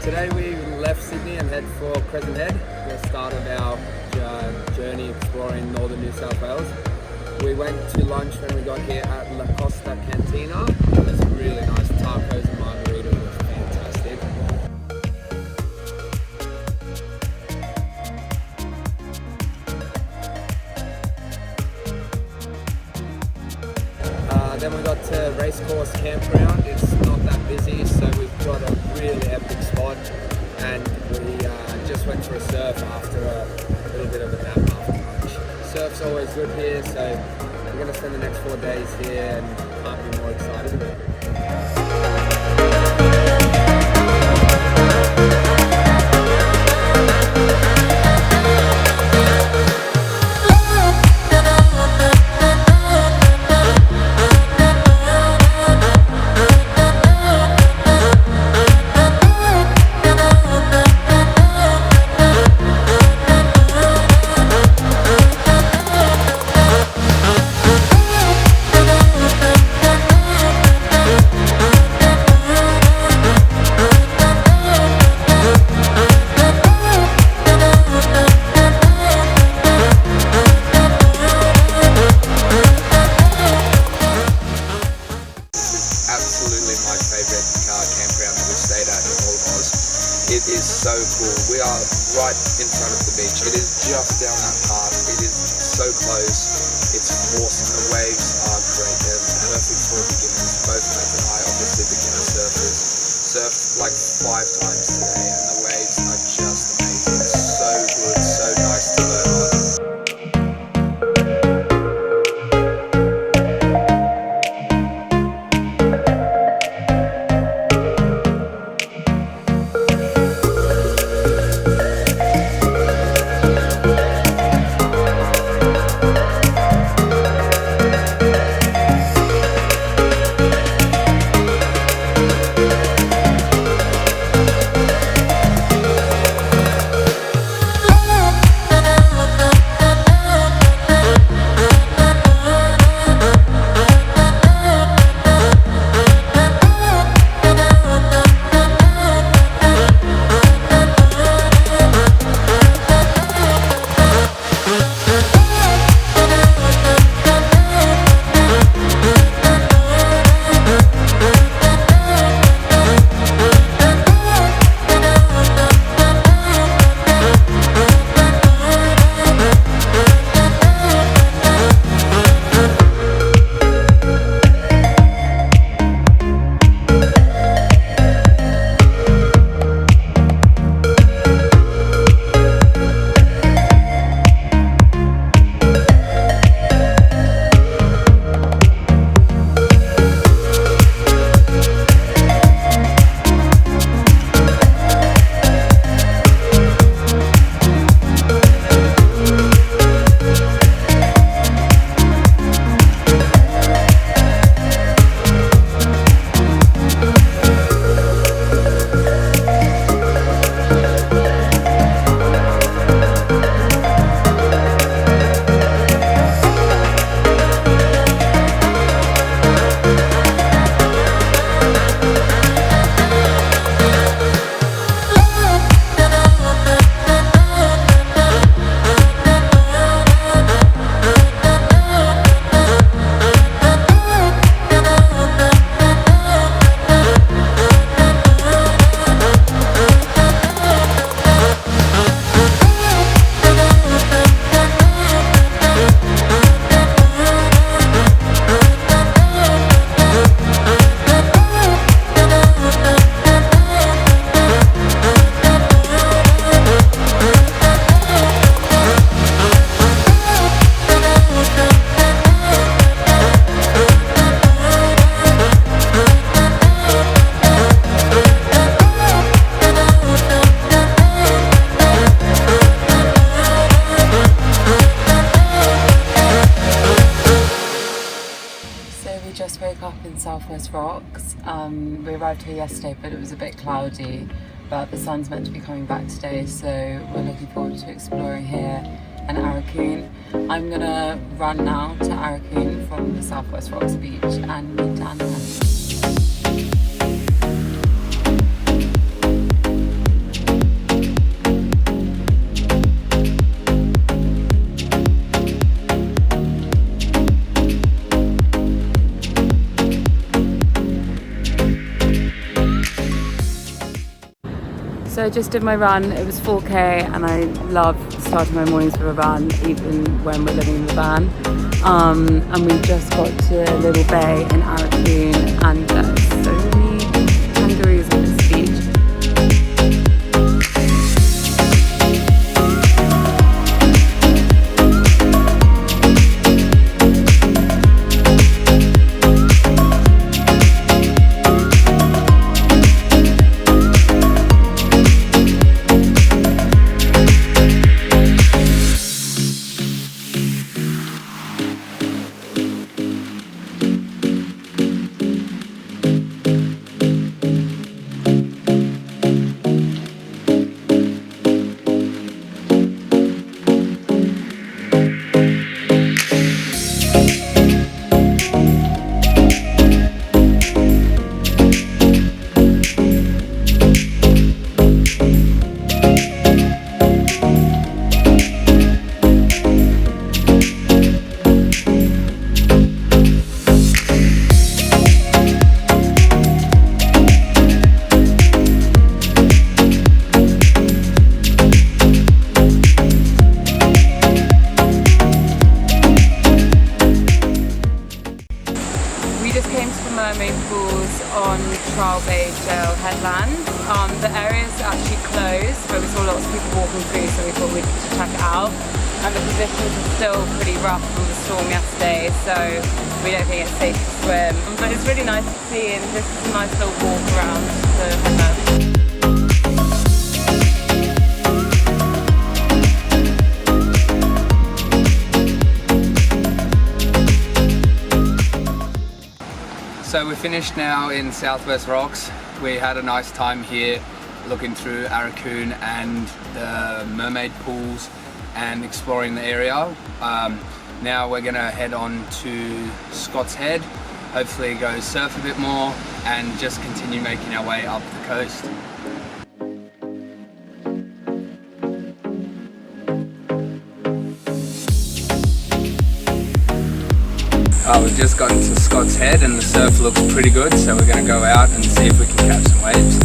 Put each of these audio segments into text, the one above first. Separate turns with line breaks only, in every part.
Today we left Sydney and head for Crescent Head, the start of our journey exploring northern New South Wales. We went to lunch when we got here at La Costa Cantina. It was really nice. Tacos and margarita was fantastic. Then we got to Racecourse Campground. It's not that busy, so we've got a really epic spot, and we just went for a surf after a little bit of a nap after lunch. Surf's always good here, so we're going to spend the next 4 days here and can't be more excited about it. It is so cool. We are right in front of the beach. It is just down that path. It is so close. It's awesome. The waves are great. They're perfect for beginners. Both Matt and I, obviously beginner surfers, surfed like 5 times today, and the waves are just amazing. So good, so nice to learn on.
in Southwest Rocks. We arrived here yesterday, but it was a bit cloudy, but the sun's meant to be coming back today, so we're looking forward to exploring here and Arakoon. I'm gonna run now to Arakoon from the Southwest Rocks beach and meet down there. So I just did my run. It was 4K and I love starting my mornings with a run even when we're living in the van. And we just got to a little bay in Arakoon and there's so many kangaroos on this beach. Headlands. The area is actually closed, but we saw lots of people walking through, so we thought we'd check it out. And the conditions are still pretty rough from the storm yesterday, so we don't think it's safe to swim. But it's really nice to see, and this is a nice little walk around the headland.
So we're finished now in Southwest Rocks. We had a nice time here looking through Arakoon and the mermaid pools and exploring the area. Now we're gonna head on to Scott's Head, hopefully go surf a bit more and just continue making our way up the coast. We've just gotten to Scott's Head and the surf looks pretty good, so we're going to go out and see if we can catch some waves.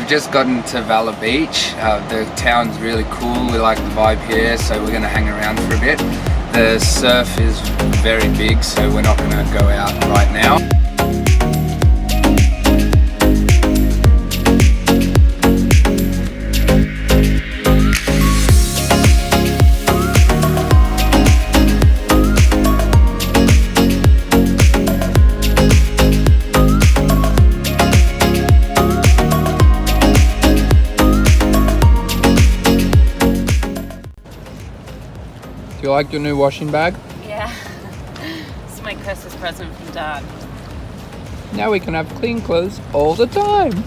Just gotten to Valla Beach. The town's really cool, we like the vibe here, so we're going to hang around for a bit. The surf is very big, so we're not going to go out right now.
You like your new washing bag?
Yeah. It's my Christmas present from Dad.
Now we can have clean clothes all the time.